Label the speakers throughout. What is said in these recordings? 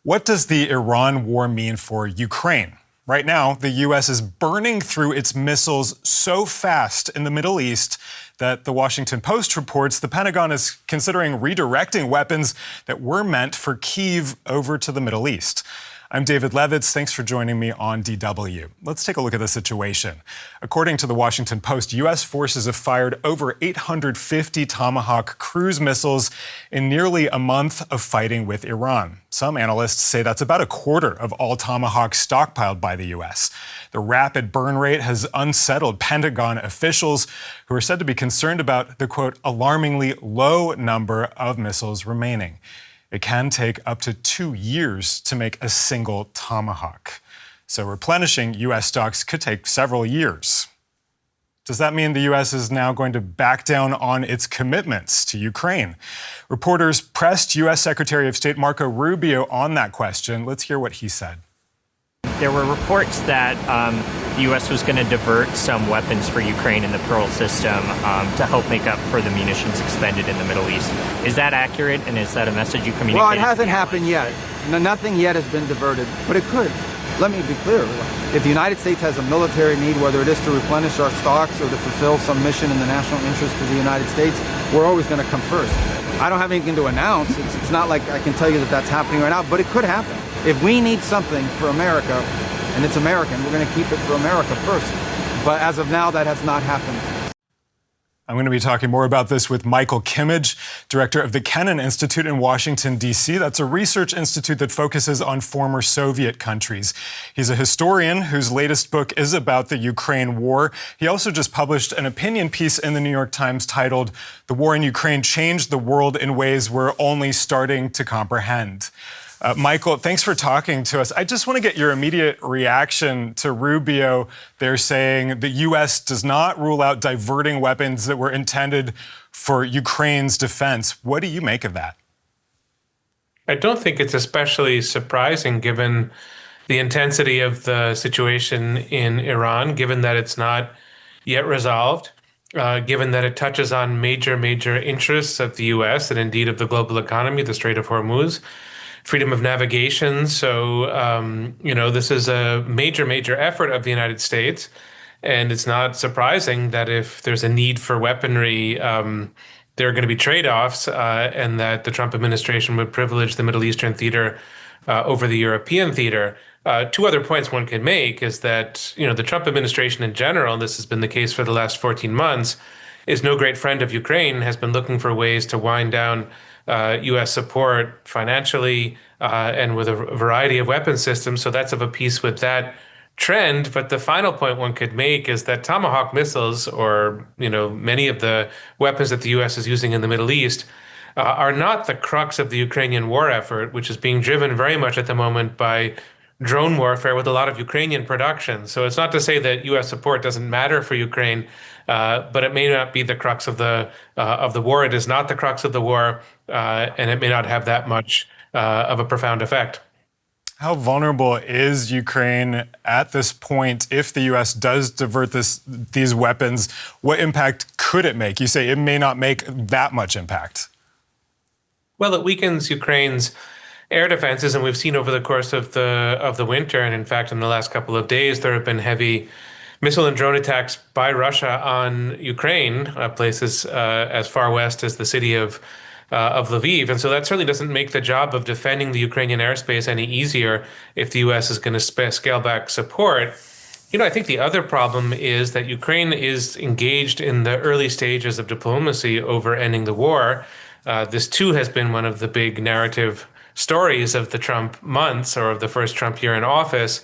Speaker 1: What does the Iran war mean for Ukraine? Right now, the U.S. is burning through its missiles so fast in the Middle East that the Washington Post reports the Pentagon is considering redirecting weapons that were meant for Kyiv over to the Middle East. I'm David Levitz. Thanks for joining me on DW. Let's take a look at the situation. According to the Washington Post, U.S. forces have fired over 850 Tomahawk cruise missiles in nearly a month of fighting with Iran. Some analysts say that's about a quarter of all Tomahawks stockpiled by the U.S. The rapid burn rate has unsettled Pentagon officials who are said to be concerned about the, quote, alarmingly low number of missiles remaining. It can take up to 2 years to make a single Tomahawk. So replenishing U.S. stocks could take several years. Does that mean the U.S. is now going to back down on its commitments to Ukraine? Reporters pressed U.S. Secretary of State Marco Rubio on that question. Let's hear what he said.
Speaker 2: There were reports that the U.S. was going to divert some weapons for Ukraine in the Pearl system to help make up for the munitions expended in the Middle East. Is that accurate, and is that a message you communicated?
Speaker 3: Well, it hasn't happened yet. Nothing yet has been diverted, but it could. Let me be clear. If the United States has a military need, whether it is to replenish our stocks or to fulfill some mission in the national interest of the United States, we're always going to come first. I don't have anything to announce. It's not like I can tell you that that's happening right now, but it could happen. If we need something for America, and it's American, we're going to keep it for America first. But as of now, that has not happened.
Speaker 1: I'm going to be talking more about this with Michael Kimmage, director of the Kennan Institute in Washington, D.C. That's a research institute that focuses on former Soviet countries. He's a historian whose latest book is about the Ukraine war. He also just published an opinion piece in the New York Times titled, "The War in Ukraine Changed the World in Ways We're Only Starting to Comprehend." Michael, thanks for talking to us. I just want to get your immediate reaction to Rubio. They're saying the U.S. does not rule out diverting weapons that were intended for Ukraine's defense. What do you make of that?
Speaker 4: I don't think it's especially surprising given the intensity of the situation in Iran, given that it's not yet resolved, given that it touches on major interests of the U.S. and indeed of the global economy, the Strait of Hormuz, freedom of navigation. So, this is a major effort of the United States. And it's not surprising that if there's a need for weaponry, there are going to be trade-offs and that the Trump administration would privilege the Middle Eastern theater over the European theater. Two other points one can make is that, the Trump administration in general, and this has been the case for the last 14 months, is no great friend of Ukraine, has been looking for ways to wind down U.S. support financially and with a variety of weapon systems. So that's of a piece with that trend. But the final point one could make is that Tomahawk missiles, or many of the weapons that the U.S. is using in the Middle East, are not the crux of the Ukrainian war effort, which is being driven very much at the moment by drone warfare with a lot of Ukrainian production. So it's not to say that U.S. support doesn't matter for Ukraine, but it may not be the crux of the war. It is not the crux of the war, and it may not have that much of a profound effect.
Speaker 1: How vulnerable is Ukraine at this point if the U.S. does divert these weapons? What impact could it make? You say it may not make that much impact.
Speaker 4: Well, it weakens Ukraine's air defenses, and we've seen over the course of the winter, and in fact in the last couple of days, there have been heavy missile and drone attacks by Russia on Ukraine, places as far west as the city of Lviv. And so that certainly doesn't make the job of defending the Ukrainian airspace any easier if the U.S. is going to scale back support. I think the other problem is that Ukraine is engaged in the early stages of diplomacy over ending the war. This too has been one of the big narrative stories of the Trump months, or of the first Trump year in office.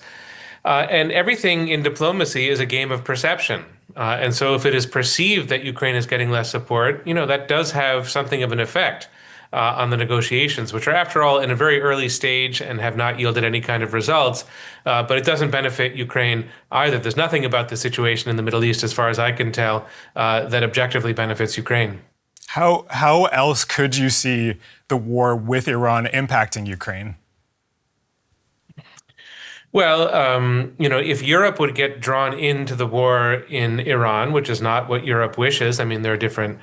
Speaker 4: And everything in diplomacy is a game of perception. And so if it is perceived that Ukraine is getting less support, that does have something of an effect on the negotiations, which are, after all, in a very early stage and have not yielded any kind of results. But it doesn't benefit Ukraine either. There's nothing about the situation in the Middle East, as far as I can tell, that objectively benefits Ukraine.
Speaker 1: How else could you see the war with Iran impacting Ukraine?
Speaker 4: Well, if Europe would get drawn into the war in Iran, which is not what Europe wishes, I mean, there are different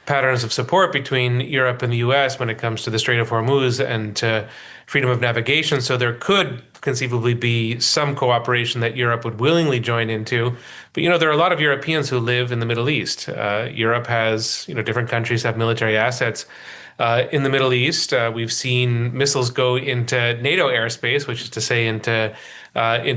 Speaker 4: patterns of support between Europe and the US when it comes to the Strait of Hormuz and to freedom of navigation. So there could conceivably be some cooperation that Europe would willingly join into. But, there are a lot of Europeans who live in the Middle East. Europe has, different countries have military assets. In the Middle East, we've seen missiles go into NATO airspace, which is to say into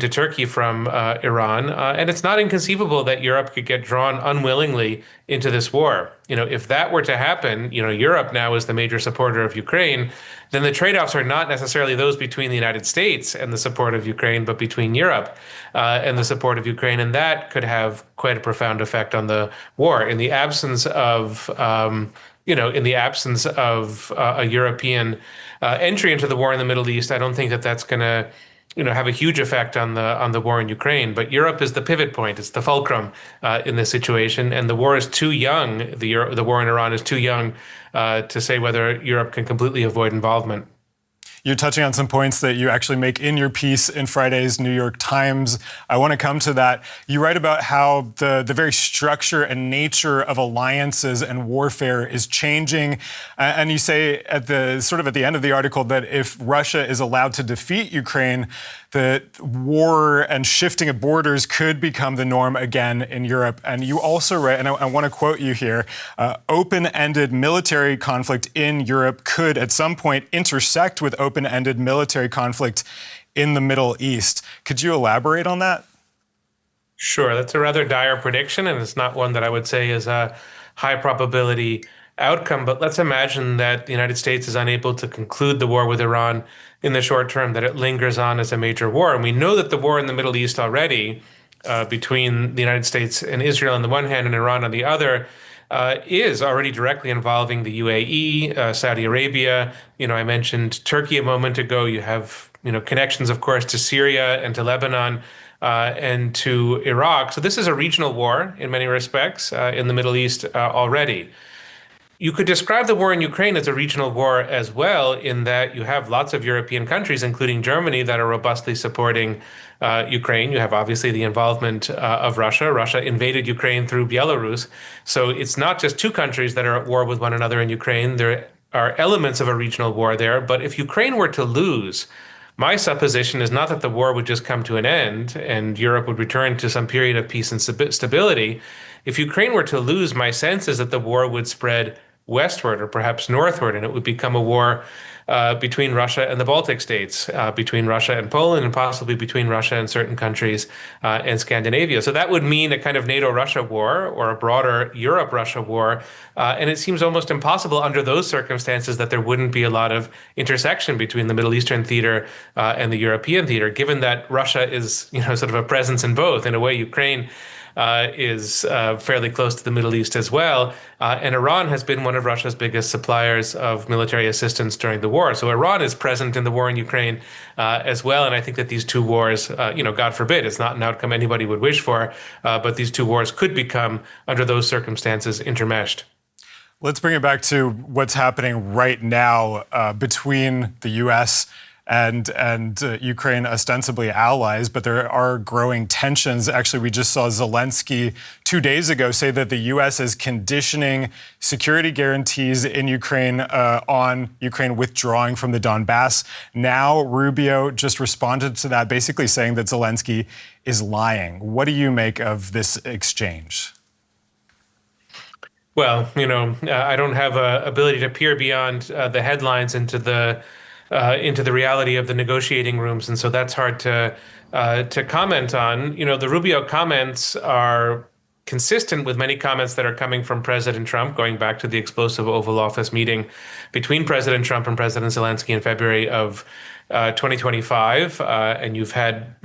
Speaker 4: Turkey from Iran. And it's not inconceivable that Europe could get drawn unwillingly into this war. If that were to happen, Europe now is the major supporter of Ukraine, then the trade-offs are not necessarily those between the United States and the support of Ukraine, but between Europe and the support of Ukraine. And that could have quite a profound effect on the war. In the absence of a European entry into the war in the Middle East, I don't think that that's going to, have a huge effect on the war in Ukraine. But Europe is the pivot point; it's the fulcrum in this situation, and the war is too young. The war in Iran is too young to say whether Europe can completely avoid involvement.
Speaker 1: You're touching on some points that you actually make in your piece in Friday's New York Times. I want to come to that. You write about how the very structure and nature of alliances and warfare is changing. And you say at the end of the article that if Russia is allowed to defeat Ukraine, that war and shifting of borders could become the norm again in Europe. And you also write, and I want to quote you here, open-ended military conflict in Europe could at some point intersect with open-ended military conflict in the Middle East. Could you elaborate on that?
Speaker 4: Sure, that's a rather dire prediction, and it's not one that I would say is a high probability outcome. But let's imagine that the United States is unable to conclude the war with Iran in the short term, that it lingers on as a major war. And we know that the war in the Middle East already, between the United States and Israel on the one hand and Iran on the other, is already directly involving the UAE, Saudi Arabia. I mentioned Turkey a moment ago. You have, connections, of course, to Syria and to Lebanon and to Iraq. So this is a regional war in many respects in the Middle East already. You could describe the war in Ukraine as a regional war as well, in that you have lots of European countries, including Germany, that are robustly supporting Ukraine. You have obviously the involvement of Russia. Russia invaded Ukraine through Belarus. So it's not just two countries that are at war with one another in Ukraine. There are elements of a regional war there. But if Ukraine were to lose, my supposition is not that the war would just come to an end and Europe would return to some period of peace and stability. If Ukraine were to lose, my sense is that the war would spread westward or perhaps northward, and it would become a war between Russia and the Baltic states, between Russia and Poland, and possibly between Russia and certain countries in Scandinavia. So that would mean a kind of NATO-Russia war or a broader Europe-Russia war. And it seems almost impossible under those circumstances that there wouldn't be a lot of intersection between the Middle Eastern theater and the European theater, given that Russia is, sort of a presence in both. In a way, Ukraine is fairly close to the Middle East as well. And Iran has been one of Russia's biggest suppliers of military assistance during the war. So Iran is present in the war in Ukraine as well. And I think that these two wars, God forbid, it's not an outcome anybody would wish for, but these two wars could become, under those circumstances, intermeshed.
Speaker 1: Let's bring it back to what's happening right now between the U.S. and Ukraine, ostensibly allies, but there are growing tensions. Actually, we just saw Zelensky 2 days ago say that the U.S. is conditioning security guarantees in Ukraine on Ukraine withdrawing from the Donbass. Now, Rubio just responded to that, basically saying that Zelensky is lying. What do you make of this exchange? Well,
Speaker 4: I don't have an ability to peer beyond the headlines into the reality of the negotiating rooms, and so that's hard to comment on. The Rubio comments are consistent with many comments that are coming from President Trump, going back to the explosive Oval Office meeting between President Trump and President Zelensky in February of 2025, and you've had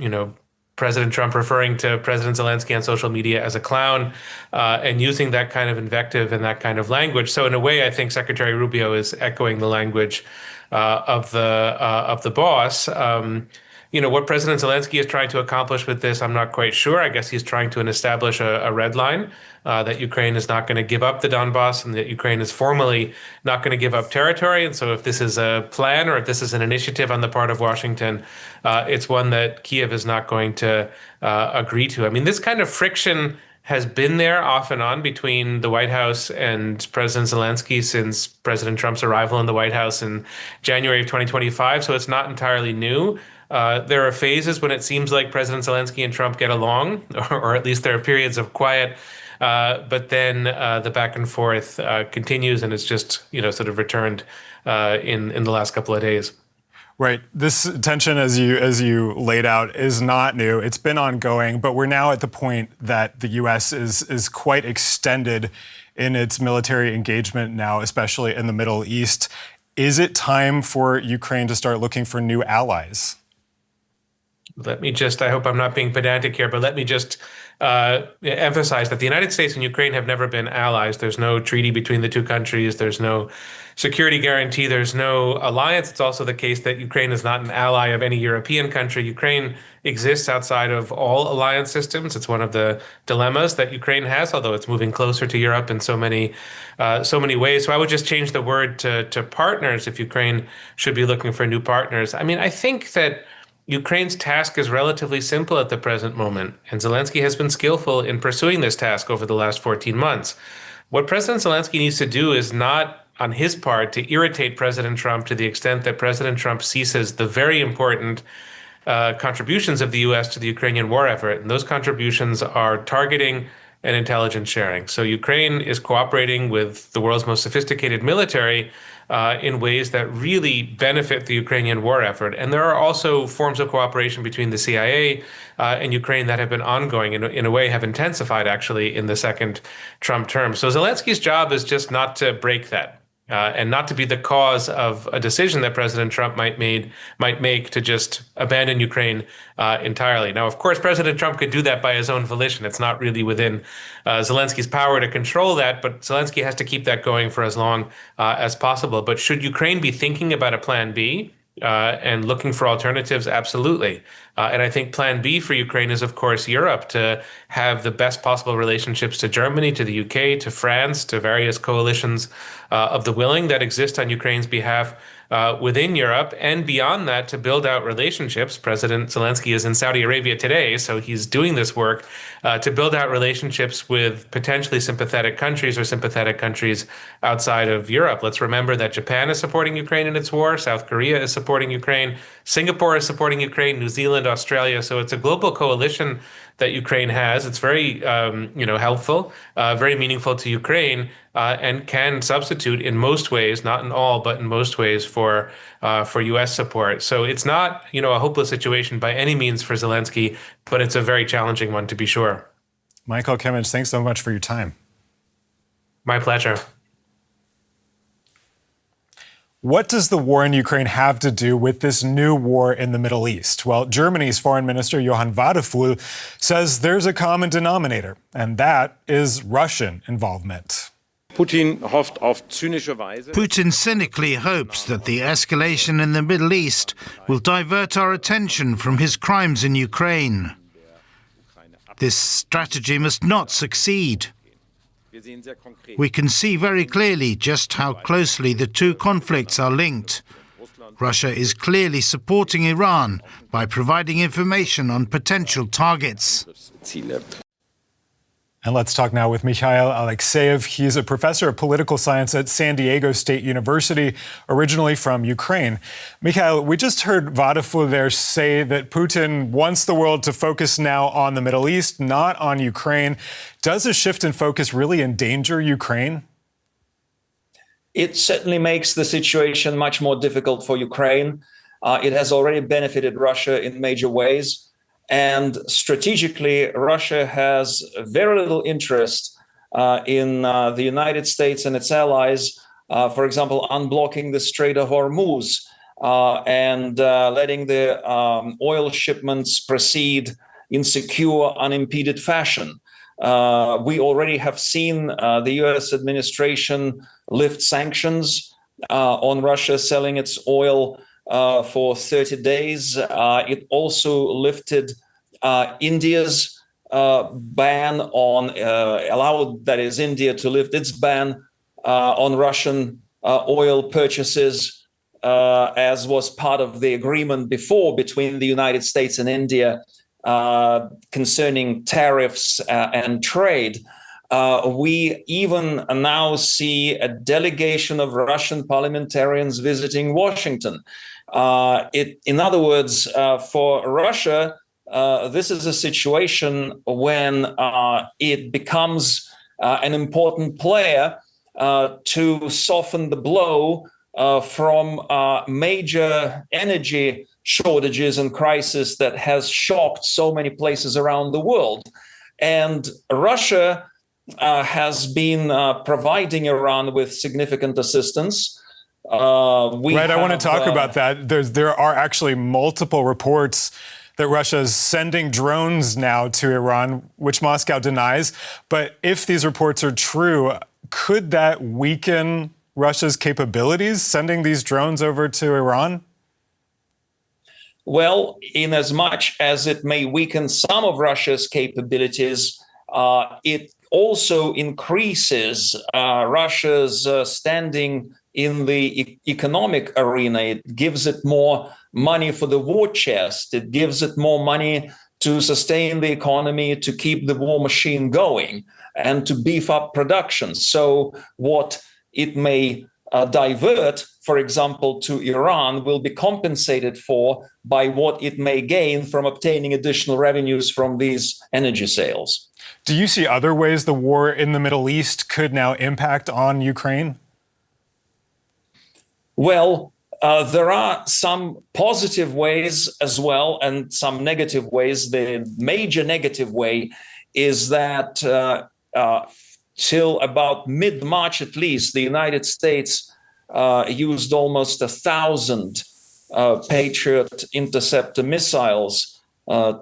Speaker 4: President Trump referring to President Zelensky on social media as a clown and using that kind of invective and that kind of language. So in a way, I think Secretary Rubio is echoing the language of the boss. What President Zelensky is trying to accomplish with this, I'm not quite sure. I guess he's trying to establish a red line that Ukraine is not going to give up the Donbass and that Ukraine is formally not going to give up territory. And so if this is a plan or if this is an initiative on the part of Washington, it's one that Kyiv is not going to agree to. I mean, this kind of friction has been there off and on between the White House and President Zelensky since President Trump's arrival in the White House in January of 2025. So it's not entirely new. There are phases when it seems like President Zelensky and Trump get along, or at least there are periods of quiet. But then the back and forth continues, and it's just sort of returned in the last couple of days.
Speaker 1: Right. This tension, as you laid out, is not new. It's been ongoing, but we're now at the point that the U.S. is quite extended in its military engagement now, especially in the Middle East. Is it time for Ukraine to start looking for new allies?
Speaker 4: I hope I'm not being pedantic here, but let me just emphasize that the United States and Ukraine have never been allies. There's no treaty between the two countries. There's no security guarantee. There's no alliance. It's also the case that Ukraine is not an ally of any European country. Ukraine exists outside of all alliance systems. It's one of the dilemmas that Ukraine has, although it's moving closer to Europe in so many ways. So I would just change the word to partners if Ukraine should be looking for new partners. I mean, I think that Ukraine's task is relatively simple at the present moment, and Zelensky has been skillful in pursuing this task over the last 14 months. What President Zelensky needs to do is not, on his part, to irritate President Trump to the extent that President Trump ceases the very important contributions of the U.S. to the Ukrainian war effort. And those contributions are targeting and intelligence sharing. So Ukraine is cooperating with the world's most sophisticated military in ways that really benefit the Ukrainian war effort. And there are also forms of cooperation between the CIA and Ukraine that have been ongoing, in a way have intensified actually in the second Trump term. So Zelensky's job is just not to break that. And not to be the cause of a decision that President Trump might make to just abandon Ukraine entirely. Now, of course, President Trump could do that by his own volition. It's not really within Zelensky's power to control that, but Zelensky has to keep that going for as long as possible. But should Ukraine be thinking about a plan B and looking for alternatives? Absolutely. And I think plan B for Ukraine is, of course, Europe, to have the best possible relationships to Germany, to the UK, to France, to various coalitions of the willing that exist on Ukraine's behalf within Europe, and beyond that, to build out relationships. President Zelensky is in Saudi Arabia today, so he's doing this work to build out relationships with potentially sympathetic countries or sympathetic countries outside of Europe. Let's remember that Japan is supporting Ukraine in its war, South Korea is supporting Ukraine, Singapore is supporting Ukraine, New Zealand, Australia. So it's a global coalition that Ukraine has. It's very, helpful, very meaningful to Ukraine, and can substitute in most ways, not in all, but in most ways for U.S. support. So it's not, a hopeless situation by any means for Zelensky, but it's a very challenging one to be sure.
Speaker 1: Mikhail Kimmage, thanks so much for your time.
Speaker 4: My pleasure.
Speaker 1: What does the war in Ukraine have to do with this new war in the Middle East? Well, Germany's Foreign Minister Johann Wadephul says there's a common denominator, and that is Russian involvement.
Speaker 5: Putin cynically hopes that the escalation in the Middle East will divert our attention from his crimes in Ukraine. This strategy must not succeed. We can see very clearly just how closely the two conflicts are linked. Russia is clearly supporting Iran by providing information on potential targets.
Speaker 1: And let's talk now with Mikhail Alekseev. He's a professor of political science at San Diego State University, originally from Ukraine. Mikhail, we just heard Wadephul there say that Putin wants the world to focus now on the Middle East, not on Ukraine. Does a shift in focus really endanger Ukraine?
Speaker 6: It certainly makes the situation much more difficult for Ukraine. It has already benefited Russia in major ways. And strategically, Russia has very little interest in the United States and its allies, for example, unblocking the Strait of Hormuz and letting the oil shipments proceed in secure, unimpeded fashion. We already have seen the U.S. administration lift sanctions on Russia selling its oil for 30 days. It also lifted India's ban on, allowed, that is, India to lift its ban on Russian oil purchases, as was part of the agreement before between the United States and India concerning tariffs and trade. We even now see a delegation of Russian parliamentarians visiting Washington. In other words, for Russia, this is a situation when it becomes an important player to soften the blow from major energy shortages and crisis that has shocked so many places around the world. And Russia has been providing Iran with significant assistance.
Speaker 1: I want to talk about that. There are actually multiple reports that Russia is sending drones now to Iran, which Moscow denies. But if these reports are true, could that weaken Russia's capabilities, sending these drones over to Iran?
Speaker 6: Well, in as much as it may weaken some of Russia's capabilities, it also increases Russia's standing in the economic arena. It gives it more money for the war chest. It gives it more money to sustain the economy, to keep the war machine going, and to beef up production. So what it may divert, for example, to Iran will be compensated for by what it may gain from obtaining additional revenues from these energy sales.
Speaker 1: Do you see other ways the war in the Middle East could now impact on Ukraine?
Speaker 6: Well, there are some positive ways as well and some negative ways. The major negative way is that till about mid-March at least, the United States used almost 1,000 Patriot interceptor missiles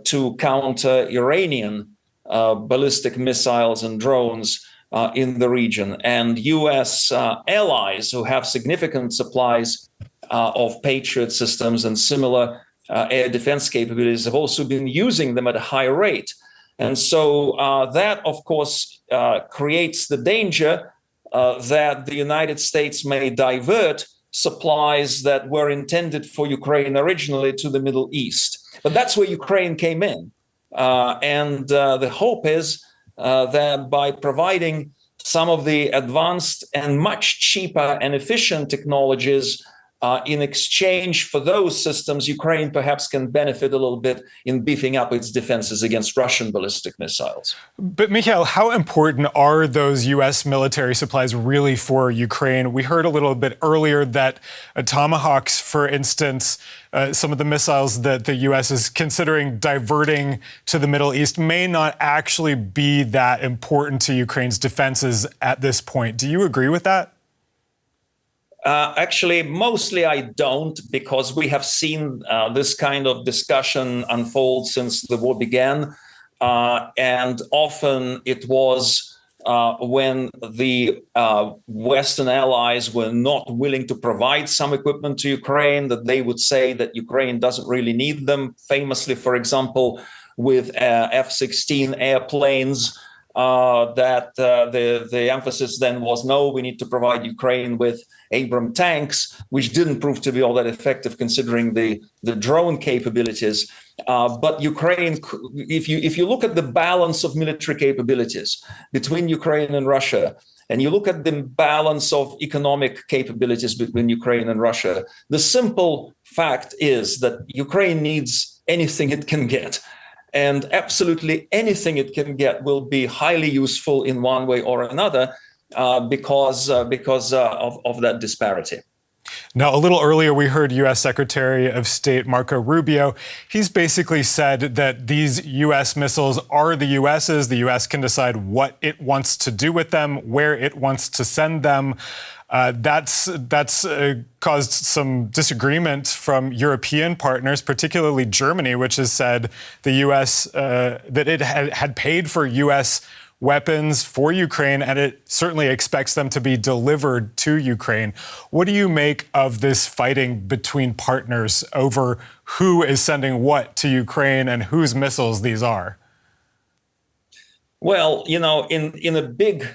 Speaker 6: to counter Iranian ballistic missiles and drones in the region. And U.S. allies who have significant supplies of Patriot systems and similar air defense capabilities have also been using them at a high rate. And so that, of course, creates the danger that the United States may divert supplies that were intended for Ukraine originally to the Middle East. But that's where Ukraine came in. And the hope is that by providing some of the advanced and much cheaper and efficient technologies in exchange for those systems, Ukraine perhaps can benefit a little bit in beefing up its defenses against Russian ballistic missiles.
Speaker 1: But Mikhail, how important are those U.S. military supplies really for Ukraine? We heard a little bit earlier that Tomahawks, for instance, some of the missiles that the U.S. is considering diverting to the Middle East may not actually be that important to Ukraine's defenses at this point. Do you agree with that?
Speaker 6: Actually, mostly I don't, because we have seen this kind of discussion unfold since the war began. And often it was when the Western allies were not willing to provide some equipment to Ukraine, that they would say that Ukraine doesn't really need them. Famously, for example, with F-16 airplanes, that the emphasis then was, no, we need to provide Ukraine with Abrams tanks, which didn't prove to be all that effective considering the drone capabilities. But Ukraine, if you look at the balance of military capabilities between Ukraine and Russia, and you look at the balance of economic capabilities between Ukraine and Russia, the simple fact is that Ukraine needs anything it can get. And absolutely anything it can get will be highly useful in one way or another because of that disparity.
Speaker 1: Now, a little earlier, we heard U.S. Secretary of State Marco Rubio. He's basically said that these U.S. missiles are the U.S.'s. The U.S. can decide what it wants to do with them, where it wants to send them. That's caused some disagreement from European partners, particularly Germany, which has said the U.S. That it had paid for U.S. weapons for Ukraine, and it certainly expects them to be delivered to Ukraine. What do you make of this fighting between partners over who is sending what to Ukraine and whose missiles these are?
Speaker 6: Well, in a big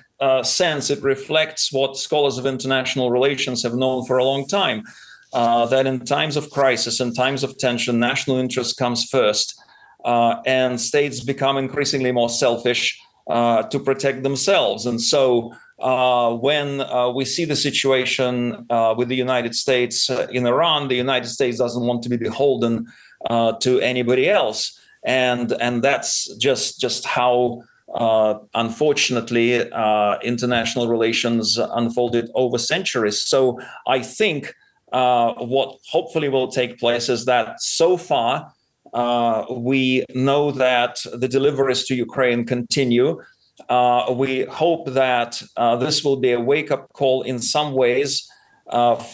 Speaker 6: sense, it reflects what scholars of international relations have known for a long time, that in times of crisis and times of tension, national interest comes first. and states become increasingly more selfish to protect themselves. And so when we see the situation with the United States in Iran, the United States doesn't want to be beholden to anybody else. And that's just how, unfortunately, international relations unfolded over centuries. So I think what hopefully will take place is that so far we know that the deliveries to Ukraine continue. We hope that this will be a wake-up call in some ways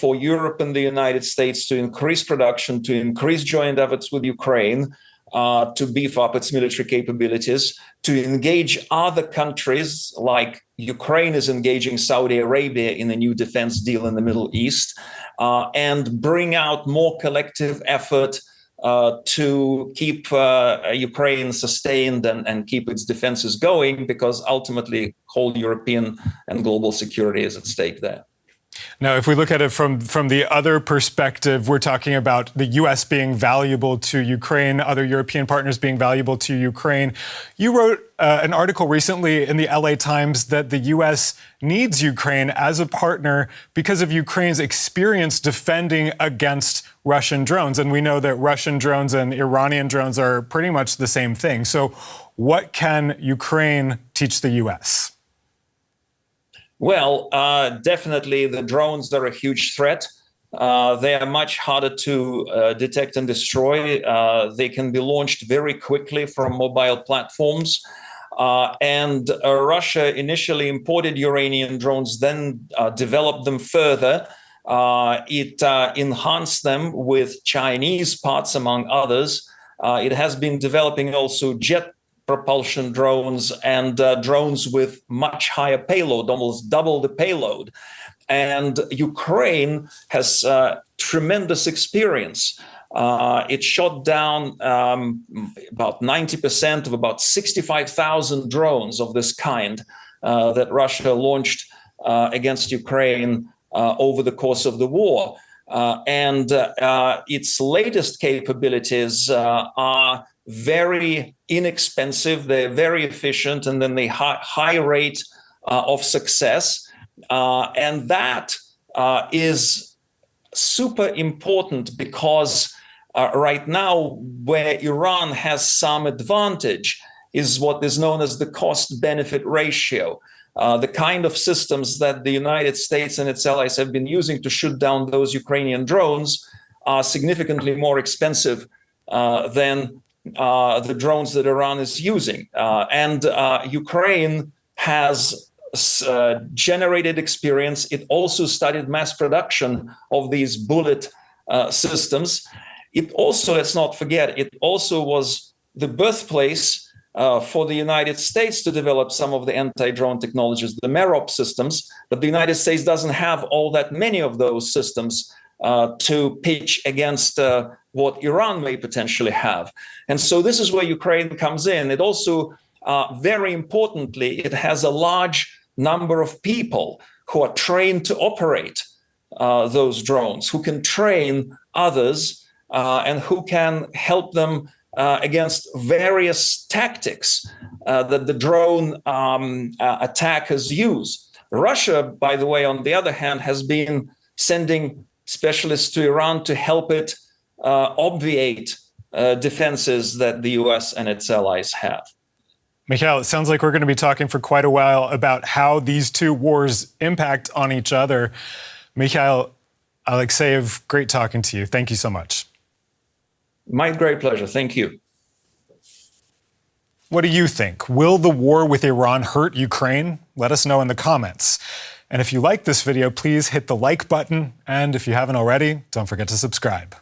Speaker 6: for Europe and the United States to increase production, to increase joint efforts with Ukraine, to beef up its military capabilities, to engage other countries like Ukraine is engaging Saudi Arabia in a new defense deal in the Middle East, and bring out more collective effort to keep Ukraine sustained and keep its defenses going, because ultimately whole European and global security is at stake there.
Speaker 1: Now, if we look at it from the other perspective, we're talking about the U.S. being valuable to Ukraine, other European partners being valuable to Ukraine. You wrote an article recently in the LA Times that the U.S. needs Ukraine as a partner because of Ukraine's experience defending against Russian drones. And we know that Russian drones and Iranian drones are pretty much the same thing. So what can Ukraine teach the U.S.?
Speaker 6: Well, definitely the drones are a huge threat. They are much harder to detect and destroy. They can be launched very quickly from mobile platforms. And Russia initially imported Iranian drones, then developed them further. It enhanced them with Chinese parts, among others. It has been developing also jet propulsion drones and drones with much higher payload, almost double the payload. And Ukraine has tremendous experience. It shot down about 90% of about 65,000 drones of this kind that Russia launched against Ukraine over the course of the war. And its latest capabilities are very inexpensive, they're very efficient, and then they high rate of success. And that is super important because right now where Iran has some advantage is what is known as the cost-benefit ratio. The kind of systems that the United States and its allies have been using to shoot down those Ukrainian drones are significantly more expensive than the drones that Iran is using. And Ukraine has generated experience. It also studied mass production of these bullet systems. It also, let's not forget, it also was the birthplace for the United States to develop some of the anti-drone technologies, the MEROP systems, but the United States doesn't have all that many of those systems to pitch against what Iran may potentially have. And so this is where Ukraine comes in. It also, very importantly, it has a large number of people who are trained to operate those drones, who can train others and who can help them against various tactics that the drone attackers use. Russia, by the way, on the other hand, has been sending specialists to Iran to help it obviate defenses that the U.S. and its allies have.
Speaker 1: Mikhail, it sounds like we're going to be talking for quite a while about how these two wars impact on each other. Mikhail, Alekseev, great talking to you. Thank you so much.
Speaker 6: My great pleasure. Thank you.
Speaker 1: What do you think? Will the war with Iran hurt Ukraine? Let us know in the comments. And if you like this video, please hit the like button. And if you haven't already, don't forget to subscribe.